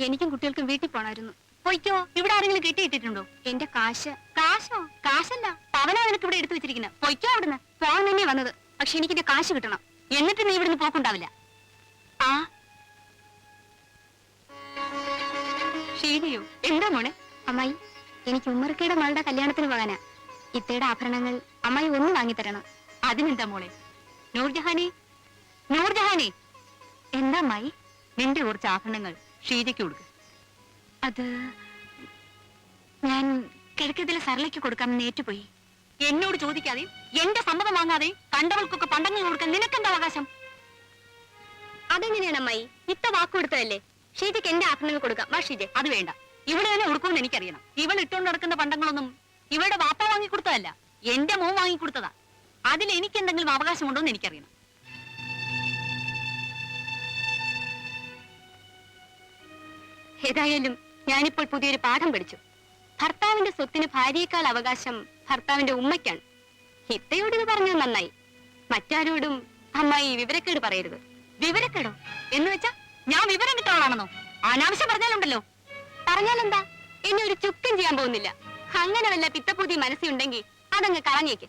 എനിക്കും കുട്ടികൾക്കും വീട്ടിൽ പോണായിരുന്നു. പൊയ്ക്കോ. ഇവിടെ ആരെങ്കിലും കെട്ടിയിട്ടിട്ടുണ്ടോ? എന്റെ കാശ്. കാശോ? കാശല്ല, പവനാ നിനക്ക് ഇവിടെ എടുത്തു വെച്ചിരിക്കുന്നത്. പൊയ്ക്കോ അവിടുന്ന്. പോകാൻ തന്നെ വന്നത്. പക്ഷെ എനിക്ക് എന്റെ കാശ് കിട്ടണം. എന്നിട്ട് നീ ഇവിടുന്ന് പോക്കുണ്ടാവില്ല. ആ ഷീനയോ? എന്താ മോനെ? അമ്മായി, എനിക്ക് ഉമ്മർക്കയുടെ മകളുടെ കല്യാണത്തിന് പോകാനാ. ഇത്തയുടെ ആഭരണങ്ങൾ അമ്മായി ഒന്ന് വാങ്ങിത്തരണം. അതിനെന്താ മോളെ? നൂർജഹാനെ, നൂർജഹാനെ, എന്താ അമ്മായി? നിന്റെ കുറച്ച് ആഭരണങ്ങൾ ഷീജയ്ക്ക് കൊടുക്ക. അത് ഞാൻ കിഴക്കത്തിലെ സരളയ്ക്ക് കൊടുക്കാമെന്ന് ഏറ്റുപോയി. എന്നോട് ചോദിക്കാതെയും എന്റെ സമ്മതം വാങ്ങാതെയും കണ്ടവൾക്കൊക്കെ പണ്ടങ്ങൾ കൊടുക്കാൻ നിനക്കെന്താ അവകാശം? അതെങ്ങനെയാണ് അമ്മായി? ഇത്ത വാക്ക് കൊടുത്തതല്ലേ. ഷീജയ്ക്ക് എന്റെ ആഭരണങ്ങൾ കൊടുക്കാം. വാ ഷീജ. അത് വേണ്ട. ഇവിടെ തന്നെ കൊടുക്കുമെന്ന് എനിക്കറിയണം. ഇവൾ ഇട്ടുകൊണ്ട് നടക്കുന്ന പണ്ടങ്ങളൊന്നും ഇവളുടെ വാപ്പ വാങ്ങിക്കൊടുത്തതല്ല, എന്റെ മോൻ വാങ്ങിക്കൊടുത്തതാ. അതിൽ എനിക്ക് എന്തെങ്കിലും അവകാശമുണ്ടോ എന്ന് എനിക്കറിയണം. ഏതായാലും ഞാനിപ്പോൾ പുതിയൊരു പാഠം പഠിച്ചു. ഭർത്താവിന്റെ സ്വത്തിന് ഭാര്യയേക്കാൾ അവകാശം ഭർത്താവിന്റെ ഉമ്മയ്ക്കാണ്. ഇത്തയോട് ഇത് പറഞ്ഞത് നന്നായി. മറ്റാരോടും അമ്മായി വിവരക്കേട് പറയരുത്. വിവരക്കേടോ എന്ന് വെച്ചാ ഞാൻ വിവരം കിട്ടാളാണെന്നോ? അനാവശ്യം പറഞ്ഞാലുണ്ടല്ലോ. പറഞ്ഞാലെന്താ? എന്നെ ഒരു ചുക്കും ചെയ്യാൻ പോകുന്നില്ല. അങ്ങനെ വല്ല പിത്തപ്പൂതി മനസ്സിലുണ്ടെങ്കിൽ അതങ്ങ് കളഞ്ഞേക്ക്.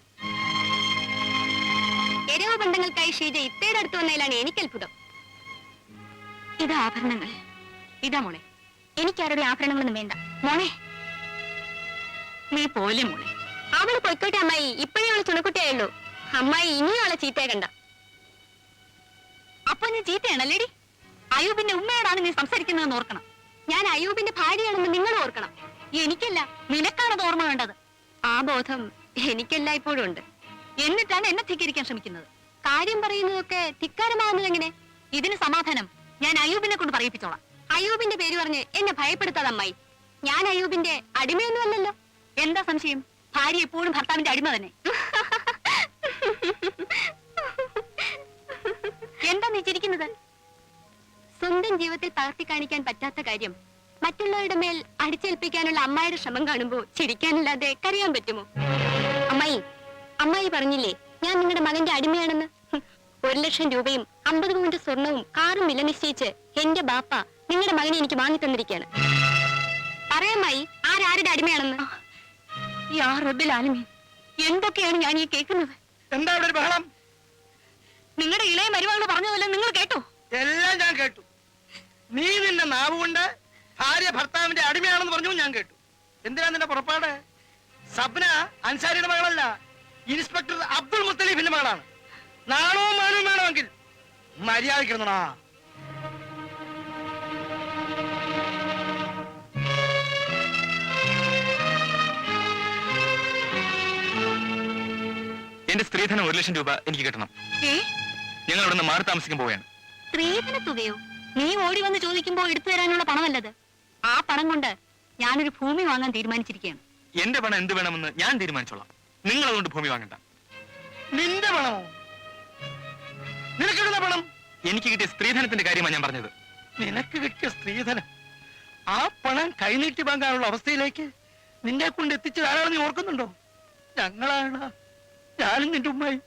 എരവ് ബന്ധങ്ങൾക്കായി ഷീജ ഇത്തയുടെ അടുത്ത് വന്നതിലാണ് എനിക്ക് അത്ഭുതം. ഇത് ആഭരണങ്ങൾ. ഇതാ മോളെ. എനിക്കാരുടെ ആഭരണങ്ങളൊന്നും വേണ്ട മോളെ. നീ പോലെ മോളെ. അവള് പൊയ്ക്കോട്ടെ അമ്മായി. ഇപ്പോഴേ അവള് ചുണക്കുട്ടിയായുള്ളൂ. അമ്മായി ഇനിയും അവളെ ചീത്തയെ കണ്ട. അപ്പൊ നീ ചീത്തയാണല്ലേടി? അയൂബിന്റെ ഉമ്മയോടാണ് നീ സംസാരിക്കുന്നതെന്ന് ഓർക്കണം. ഞാൻ അയൂബിന്റെ ഭാര്യയാണെന്ന് നിങ്ങൾ ഓർക്കണം. എനിക്കല്ല, നിനക്കാണത് ഓർമ്മ വേണ്ടത്. ആ ബോധം എനിക്കല്ല ഇപ്പോഴും ഉണ്ട്. എന്നിട്ടാണ് എന്നെ ധിക്കരിക്കാൻ ശ്രമിക്കുന്നത്. കാര്യം പറയുന്നതൊക്കെ ധിക്കാരമാകുന്നത് എങ്ങനെ? ഇതിന് സമാധാനം ഞാൻ അയൂബിനെ കൊണ്ട് പറയിപ്പിച്ചോളാം. അയൂബിന്റെ പേര് പറഞ്ഞ് എന്നെ ഭയപ്പെടുത്താതെ അമ്മായി. ഞാൻ അയൂബിന്റെ അടിമയൊന്നുമല്ലല്ലോ. എന്താ സംശയം? ഭാര്യ എപ്പോഴും ഭർത്താവിന്റെ അടിമ തന്നെ. എന്താ നീ ചിരിക്കുന്നത്? സ്വന്തം ജീവിതത്തിൽ പകർത്തി കാണിക്കാൻ പറ്റാത്ത കാര്യം മറ്റുള്ളവരുടെ മേൽ അടിച്ചേൽപ്പിക്കാനുള്ള അമ്മായിയുടെ ശ്രമം കാണുമ്പോ ചിരിക്കാനല്ലാതെ കരയാൻ പറ്റുമോ? അമ്മായി, അമ്മായി പറഞ്ഞില്ലേ ഞാൻ നിങ്ങളുടെ മകന്റെ അടിമയാണെന്ന്. 1,00,000 രൂപയും 50 പൗണ്ട് സ്വർണവും കാറും വില നിശ്ചയിച്ച് എന്റെ ബാപ്പ നിങ്ങളുടെ മകനെ എനിക്ക് വാങ്ങി തന്നിരിക്കുകയാണ്. പറയാമായി ആരാരുടെ അടിമയാണെന്ന്. എന്തൊക്കെയാണ് ഞാൻ ഈ കേൾക്കുന്നത്? എന്താ ഇവിടെ ബഹളം? നിങ്ങളുടെ ഇളയ മരുമകള് പറഞ്ഞതല്ലോ നിങ്ങൾ കേട്ടോ? എല്ലാം ഞാൻ കേട്ടു. നീ നിന്റെ നാവ് കൊണ്ട് ഭാര്യ ഭർത്താവിന്റെ അടിമയാണെന്ന് പറഞ്ഞു ഞാൻ കേട്ടു. എന്തിനാ നിന്റെ പുറപ്പാട്? സബ്ന അൻസാരിയുടെ മകളല്ല, ഇൻസ്പെക്ടർ അബ്ദുൾ മുത്തലീഫിന്റെ മകളാണ്. നാണവും മാനവും വേണമെങ്കിൽ മര്യാദക്കിരുന്നോടാ. എന്റെ സ്ത്രീധനം 1,00,000 രൂപ എനിക്ക് കിട്ടണം. ഞങ്ങൾ അവിടെ നിന്ന് മാറി താമസിക്കാൻ പോവുകയാണ്. സ്ത്രീധന തുകയോ? നീ ഓടി വന്ന് ചോദിക്കുമ്പോ എടുത്തു തരാനുള്ള പണമല്ലത്. ആ പണം കൊണ്ട് ഞാനൊരു ഭൂമി വാങ്ങാൻ തീരുമാനിച്ചിരിക്കുകയാണ്. എന്റെ പണം എന്ത് വേണമെന്ന് ഞാൻ തീരുമാനിച്ചോളാം. നിങ്ങൾ അതുകൊണ്ട് ഭൂമി വാങ്ങണ്ട. നിന്റെ പണമോ? നിനക്ക് കിട്ടുന്ന പണം? എനിക്ക് കിട്ടിയ സ്ത്രീധനത്തിന്റെ കാര്യമാണ് ഞാൻ പറഞ്ഞത്. നിനക്ക് കിട്ടിയ സ്ത്രീധനം? ആ പണം കൈനീട്ടി വാങ്ങാനുള്ള അവസ്ഥയിലേക്ക് നിന്നെ കൊണ്ട് എത്തിച്ചത് ആരാണ് നീ ഓർക്കുന്നുണ്ടോ? ഞങ്ങളാണ്, ഞാനും നിന്റെ ഉമ്മയും.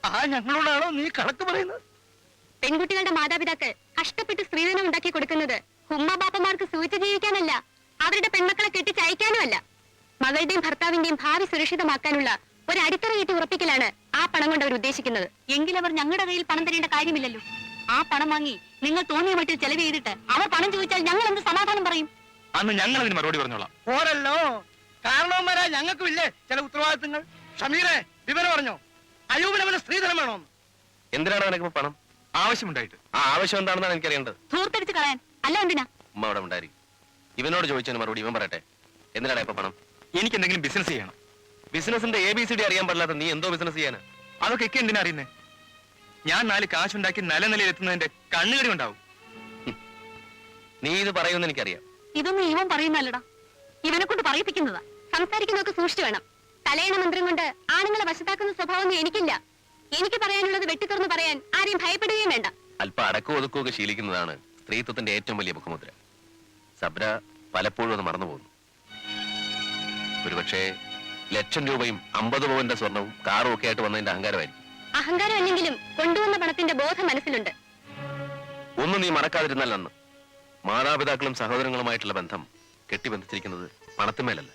ആ ഞങ്ങളോടാണോ നീ കണക്ക് പറയുന്നത്? പെൺകുട്ടികളുടെ മാതാപിതാക്കൾ കഷ്ടപ്പെട്ട് സ്ത്രീധനം ഉണ്ടാക്കി കൊടുക്കുന്നത് ഉമ്മ ബാപ്പമാർക്ക് സൂചിച്ച് ജീവിക്കാനല്ല, അവരുടെ പെൺമക്കളെ കെട്ടിച്ചയക്കാനുമല്ല. മകളുടെയും ഭർത്താവിന്റെയും ഭാവി സുരക്ഷിതമാക്കാനുള്ള ഒരു അടിത്തറ കെട്ടി ഉറപ്പിക്കലാണ് ആ പണം കൊണ്ട് അവർ ഉദ്ദേശിക്കുന്നത്. എങ്കിലവർ ഞങ്ങളുടെ കയ്യിൽ പണം തരേണ്ട കാര്യമില്ലല്ലോ. ആ പണം വാങ്ങി നിങ്ങൾ തോന്നിയ മട്ടിൽ ചെലവ് ചെയ്തിട്ട് അവർ പണം ചോദിച്ചാൽ ഞങ്ങൾ എന്ത് സമാധാനം പറയും? അന്ന് ഞങ്ങൾ അതിന് മറുപടി പറഞ്ഞോളാം. ഓരല്ലോ കാരണവന്മാരാ ഞങ്ങൾക്കും ഇല്ലേ ചില ഉത്തരവാദിത്തങ്ങൾ. ഷമീറെ വിവരം പറഞ്ഞോ? അയൂബിന് അവന് സ്ത്രീധനം വേണോന്ന്? എന്തിനാണ് നിനക്ക് പണം? ആവശ്യമുണ്ടായിട്ട്. ആ ആവശ്യം എന്താണെന്നാണ് എനിക്കറിയേണ്ടത്. ധൂർത്തടിച്ച് കളയാൻ അല്ല. എന്തിനാ? ഉമ്മ അവിടെ ഉണ്ടായിരിക്കും. ഇവനോട് ചോദിച്ചതിന് മറുപടി ഇവൻ പറയട്ടെ. എന്തിനാണ് ഇപ്പൊ പണം? എനിക്ക് എന്തെങ്കിലും ബിസിനസ് ചെയ്യണം. ബിസിനസിന്റെ ABCD അറിയാൻ പാടില്ലാത്ത നീ എന്തോ ബിസിനസ് ചെയ്യാനാ? അതൊക്കെ ഒക്കെ എന്തിനാ അറിയുന്നേ? ഞാൻ 4 കാശുണ്ടാക്കി നല്ല നിലയിൽ എത്തുന്നതിന്റെ കണ്ണുകടി ഉണ്ടാവും. നീ ഇത് പറയുമെന്ന് എനിക്കറിയാം. ഇതൊന്നും ഇവൻ പറയുന്നല്ലടാ, ഇവനെ കൊണ്ട് പറയിപ്പിക്കുന്നതാ. സംസാരിക്കുന്നതൊക്കെ സൂക്ഷിച്ചു വേണം. തലയണ മന്ത്രം കൊണ്ട് ആണുങ്ങളെ വശത്താക്കുന്ന സ്വഭാവമൊന്നും എനിക്കില്ല. എനിക്ക് പറയാനുള്ളത് വെട്ടിത്തുറന്ന് പറയാൻ ആരെയും ഭയപ്പെടുകയും വേണ്ട. അല്പം അടക്കവും ഒതുക്കമൊക്കെ ശീലിക്കുന്നതാണ് സ്ത്രീത്വത്തിന്റെ ഏറ്റവും വലിയ മുഖമുദ്ര. സബ്ര പലപ്പോഴും അത് മറന്നുപോകുന്നു. ഒരുപക്ഷെ 1,00,000 രൂപയും 50 പവന്റെ സ്വർണവും കാറും ഒക്കെ ആയിട്ട് വന്നതിന്റെ അഹങ്കാരമായിരിക്കും. അഹങ്കാരം അല്ലെങ്കിലും കൊണ്ടുവന്ന പണത്തിന്റെ ബോധം മനസ്സിലുണ്ട്. ഒന്നും നീ മറക്കാതിരുന്നാൽ അന്ന് മാതാപിതാക്കളും സഹോദരങ്ങളുമായിട്ടുള്ള ബന്ധം കെട്ടിബന്ധിച്ചിരിക്കുന്നത് പണത്തിന്മേലല്ല.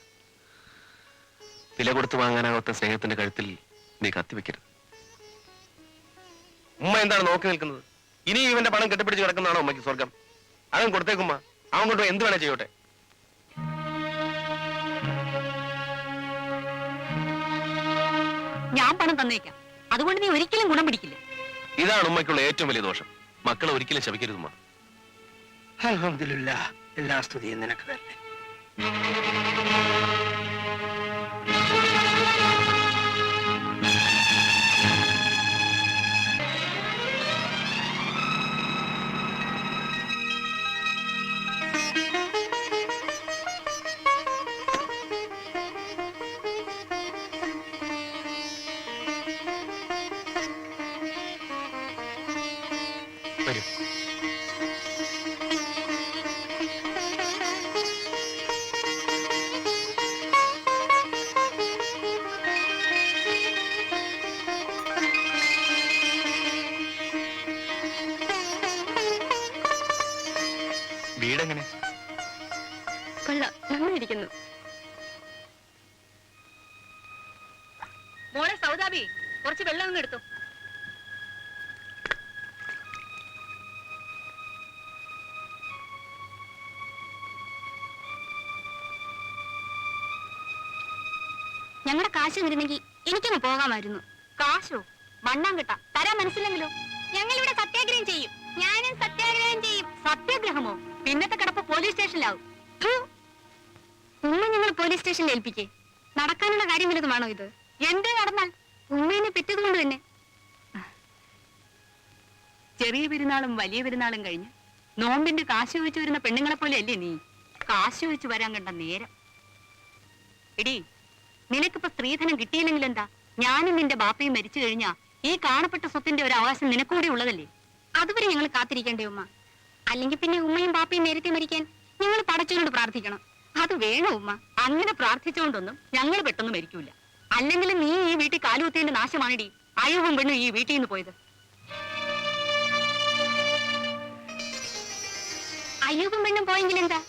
വില കൊടുത്തു വാങ്ങാനാകാത്ത സ്നേഹത്തിന്റെ കഴുത്തിൽ നീ കത്തിവെക്കരുത്. ഉമ്മ എന്താണ് നോക്കി നിൽക്കുന്നത്? ഇനി ഇവന്റെ പണം കെട്ടിപ്പിടിച്ച് കിടക്കുന്നതാണോ ഉമ്മയ്ക്ക് സ്വർഗം? അവൻ കൊടുത്തേക്കുമ്മ, അവൻ കൊണ്ട് എന്ത് വേണേ ചെയ്യോട്ടെ. ഞാൻ പണം തന്നേക്കാം, അതുകൊണ്ട് നീ ഒരിക്കലും ഗുണം പിടിക്കില്ല. ഇതാണ് ഉമ്മയ്ക്കുള്ള ഏറ്റവും വലിയ ദോഷം. മക്കളെ ഒരിക്കലും ശപിക്കരുത് ഉമ്മ. അൽഹംദുലില്ലാ, എല്ലാ സ്തുതിയും നിനക്ക് തന്നെ. വരൂ. വീടെങ്ങനെ? കൊള്ളാം, നന്നായിരിക്കുന്നു. മോളെ സൗദാബി, കുറച്ച് വെള്ളം ഒന്ന് എടുത്തു. ഞങ്ങളുടെ കാശ് തരുന്നെങ്കിൽ എനിക്കൊന്ന് പോകാമായിരുന്നു. കാശോ? മണ്ണാങ്കട്ട തരാൻ മനസ്സില്ലെങ്കിലോ? ഞങ്ങളിവിടെ സത്യാഗ്രഹം ചെയ്യും. ഞാനും സത്യാഗ്രഹം ചെയ്യും. സത്യാഗ്രഹമോ? പിന്നത്തെ കിടപ്പ് പോലീസ് സ്റ്റേഷനിലാവും. ഉമ്മ ഞങ്ങൾ പോലീസ് സ്റ്റേഷനിൽ ഏൽപ്പിക്കേ? നടക്കാനുള്ള കാര്യം വലുതുമാണോ ഇത്? എന്തേ നടന്നാൽ? ഉമ്മേനെ പെറ്റതുകൊണ്ട് തന്നെ. ചെറിയ പെരുന്നാളും വലിയ പെരുന്നാളും കഴിഞ്ഞ് നോമ്പിന്റെ കാശ് ചോദിച്ചു വരുന്ന പെണ്ണുങ്ങളെ പോലെ അല്ലേ നീ? കാശ് ചോദിച്ചു വരാൻ കണ്ട നേരം. എടി, നിനക്കിപ്പോ സ്ത്രീധനം കിട്ടിയില്ലെങ്കിൽ എന്താ? ഞാനും നിന്റെ ബാപ്പയും മരിച്ചു കഴിഞ്ഞാ ഈ കാണപ്പെട്ട സ്വത്തിന്റെ ഒരു അവകാശം നിനക്കൂടെ ഉള്ളതല്ലേ? അതുവരെ ഞങ്ങൾ കാത്തിരിക്കണ്ടേ ഉമ്മ? അല്ലെങ്കിൽ പിന്നെ ഉമ്മയും ബാപ്പയും നേരത്തെ മരിക്കാൻ ഞങ്ങൾ പടച്ചോനോട് പ്രാർത്ഥിക്കണം. അത് വേണോ ഉമ്മ? അങ്ങനെ പ്രാർത്ഥിച്ചുകൊണ്ടൊന്നും ഞങ്ങൾ പെട്ടെന്ന് മരിക്കൂല. അല്ലെങ്കിൽ നീ ഈ വീട്ടിൽ കാലുകുത്തേന്റെ നാശമാണിടി അയ്യവും പെണ്ണും ഈ വീട്ടിൽ നിന്ന് പോയത്. അയ്യവും പെണ്ണും പോയെങ്കിൽ എന്താ?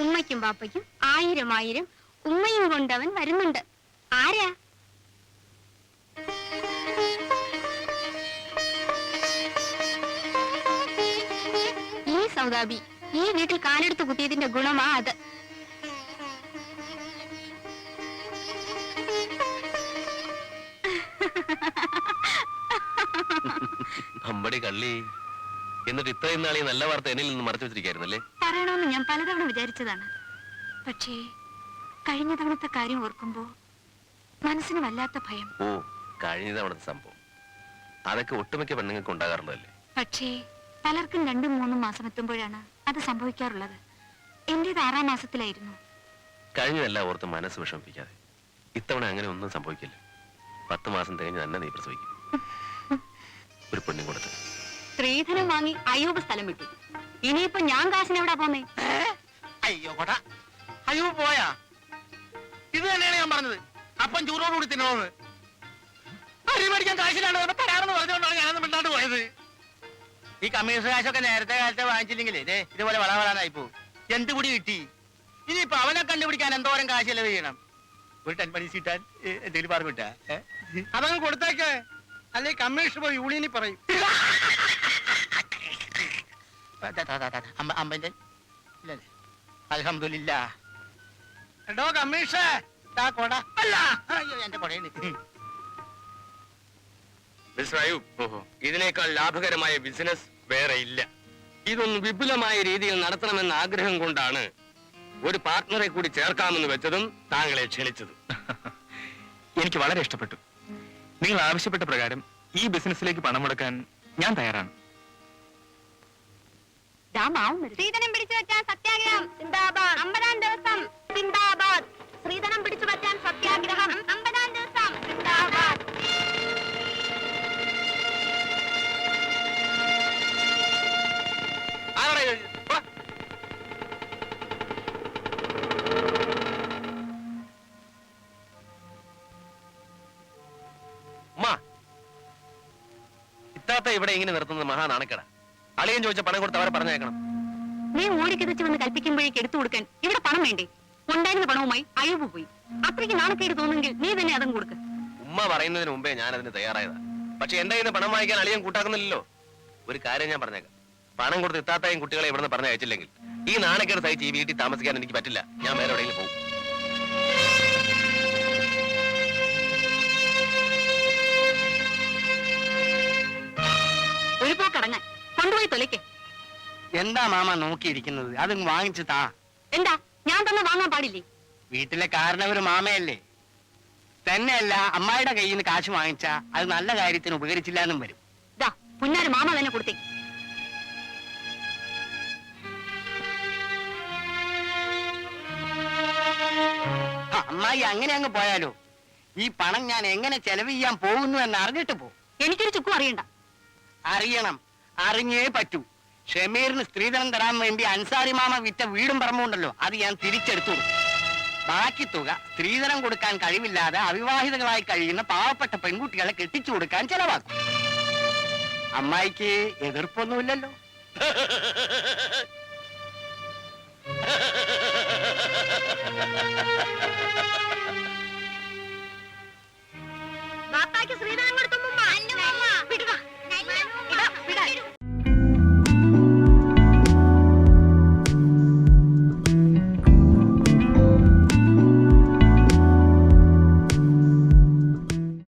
ഉമ്മയ്ക്കും ബാപ്പയ്ക്കും 1000 ഉമ്മയും കൊണ്ടവൻ വരുന്നുണ്ട്. ആരാ? ഈ സൗദാബി ഈ വീട്ടിൽ കാലെടുത്ത് കുത്തിയതിന്റെ ഗുണമാ അത്. അമ്പടി കള്ളി. എന്നിട്ട് ഇത്രയും നാളീ നല്ല വാർത്ത എന്നിൽ നിന്ന് മറച്ചു വെച്ചിരിക്കായിരുന്നല്ലേ? പറയണമെന്ന് ഞാൻ പലതവണ വിചാരിച്ചതാണ്. പക്ഷേ കഴിഞ്ഞ തവണത്തെ കാര്യം ഓർക്കുമ്പോ മനസ്സിന് വല്ലാത്ത ഭയം. ഓ, കഴിഞ്ഞ തവണത്തെ സംഭവം അതൊക്കെ ഒട്ടുമിക്ക പെണ്ണുങ്ങൾക്ക് ഉണ്ടാകാറുള്ളതല്ലേ? പക്ഷേ പലർക്കും 2-3 മാസം എത്തുമ്പോഴാണ് അത് സംഭവിക്കാറുള്ളത്. എന്റേത് 6ആം മാസത്തിലായിരുന്നു. കഴിഞ്ഞതെല്ലാം ഓർത്ത് മനസ്സ് വിഷമിപ്പിക്കാതെ. ഇത്തവണ അങ്ങനെ ഒന്നും സംഭവിക്കില്ല. 10 മാസം തികഞ്ഞ് തന്നെ നീ പ്രസവിക്കും. ഒരു പെണ്ണും കൊടുത്ത് സ്ത്രീധനം വാങ്ങി അയ്യൂബ് സ്ഥലം വിട്ടു. ഇനിയിപ്പോ ഞാൻ കാശിന് എവിടാ പോന്നേ? അയ്യോ കൊട, അയ്യോ പോയാ? ഇത് തന്നെയാണ് ഞാൻ പറഞ്ഞത്. അപ്പം ചൂറോടുകൂടി തിന്നോന്ന്. അരി മേടിക്കാൻ കാശിലാണ് തരാമെന്ന് പറഞ്ഞുകൊണ്ടാണ് ഞാനൊന്നും മിണ്ടാണ്ട് പോയത്. ഈ കമ്മീഷൻ കാശൊക്കെ നേരത്തെ കാലത്തെ വാങ്ങിച്ചില്ലെങ്കിൽ ഇതുപോലെ വളവളാനായി പോകും. എന്ത് കൂടി കിട്ടി? ഇനിയിപ്പൊ അവനെ കണ്ടുപിടിക്കാൻ എന്തോരം കാശ് ചെലവ് ചെയ്യണം? ഒരു 10 പൈസ കിട്ടാൻ എന്തെങ്കിലും പറഞ്ഞിട്ടാ അതങ്ങ് കൊടുത്തേക്ക്. അല്ലെ കമ്മീഷൻ പോയി യൂണിയനിൽ പറയും. അമ്പന്റെ അൽഹംദുലില്ലാ. എടോ കമ്മീഷേ, കൊട അല്ല, അയ്യോ എന്റെ കൊടയാണ്. മിസ്റ്റർ അയൂബ്, ഇതിനേക്കാൾ ലാഭകരമായ ബിസിനസ് വേറെ ഇല്ല. ഇതൊന്ന് വിപുലമായ രീതിയിൽ നടത്തണമെന്ന ആഗ്രഹം കൊണ്ടാണ് ഒരു പാർട്ട്ണറെ കൂടി ചേർക്കാമെന്ന് വെച്ചതും താങ്കളെ ക്ഷണിച്ചതും. എനിക്ക് വളരെ ഇഷ്ടപ്പെട്ടു. നിങ്ങൾ ആവശ്യപ്പെട്ട പ്രകാരം ഈ ബിസിനസ്സിലേക്ക് പണം മുടക്കാൻ ഞാൻ തയ്യാറാണ്. സ്ത്രീധനം പിടിച്ചു വെക്കാൻ സത്യാഗ്രഹം സിന്ദാബാദ്. 50 ദിവസം സിന്ദാബാദ്. സ്ത്രീധനം പിടിച്ചു വെക്കാൻ സത്യാഗ്രഹം 50 ദിവസം സിന്ദാബാദ്. ഇത്താത്ത ഇവിടെ ഇങ്ങനെ നിർത്തുന്നത് മഹാനാണക്കേടാ. അളിയൻ ചോദിച്ച പണം കൊടുത്ത് അവരെ പറഞ്ഞേക്കണം. നീ ഓടിക്കിതച്ച് വന്ന് കൽപ്പിക്കുമ്പോഴേക്ക് എടുത്തു കൊടുക്കാൻ ഇവിടെ പണം വേണ്ടേ? ഉണ്ടായിരുന്ന പണവുമായി അയൂബ് പോയി. അത്രയ്ക്ക് നാണക്കേട് തോന്നുമെങ്കിൽ നീ തന്നെ അതും കൊടുക്ക്. ഉമ്മ പറയുന്നതിന് മുമ്പേ ഞാൻ അതിന് തയ്യാറായതാ. പക്ഷെ എന്താ ഇന്ന് പണം വാങ്ങിക്കാൻ അളിയൻ കൂട്ടാക്കുന്നില്ലല്ലോ. ഒരു കാര്യം ഞാൻ പറഞ്ഞേക്കാം, പണം കൊടുത്ത് ഇത്താത്തായും കുട്ടികളെ ഇവിടുന്ന് പറഞ്ഞ് അയച്ചില്ലെങ്കിൽ ഈ നാണക്കേട് സഹിച്ച് ഈ വീട്ടിൽ താമസിക്കാൻ എനിക്ക് പറ്റില്ല. ഞാൻ വേറെ എവിടെയെങ്കിലും പോകും. ഒരു പോക്കടങ്ങാൻ കൊണ്ടുപോയി തൊലയ്ക്ക്. എന്താ മാമ നോക്കിയിരിക്കുന്നത്? അത് വാങ്ങിച്ചു താ. എന്താ ഞാൻ തന്നെ വാങ്ങാൻ പാടില്ലേ? വീട്ടിലെ കാരണവര് മാമയല്ലേ. തന്നെയല്ല, അമ്മായിയുടെ കയ്യിൽ നിന്ന് കാശ് വാങ്ങിച്ചാ അത് നല്ല കാര്യത്തിന് ഉപകരിച്ചില്ല എന്നും വരും. ദാ പുന്നാര് മാമ തന്നെ കൊടുത്തേ. അമ്മായി അങ്ങനെ അങ്ങ് പോയാലോ? ഈ പണം ഞാൻ എങ്ങനെ ചെലവ് ചെയ്യാൻ പോകുന്നു എന്ന് അറിഞ്ഞിട്ട് പോ. എനിക്കൊരു ചുക്കും അറിയണ്ട. അറിയണം, അറിഞ്ഞേ പറ്റൂ. ഷമീറിന് സ്ത്രീധനം തരാൻ വേണ്ടി അൻസാരി മാമ വിറ്റ വീടും പറമ്പുണ്ടല്ലോ, അത് ഞാൻ തിരിച്ചെടുത്തു കൊടുക്കും. ബാക്കി തുക സ്ത്രീധനം കൊടുക്കാൻ കഴിവില്ലാതെ അവിവാഹിതകളായി കഴിയുന്ന പാവപ്പെട്ട പെൺകുട്ടികളെ കെട്ടിച്ചു കൊടുക്കാൻ ചെലവാക്കും. അമ്മായിക്ക് എതിർപ്പൊന്നുമില്ലല്ലോ? ബാപ്പാക്ക് ശ്രീധരൻ കൊടുത്ത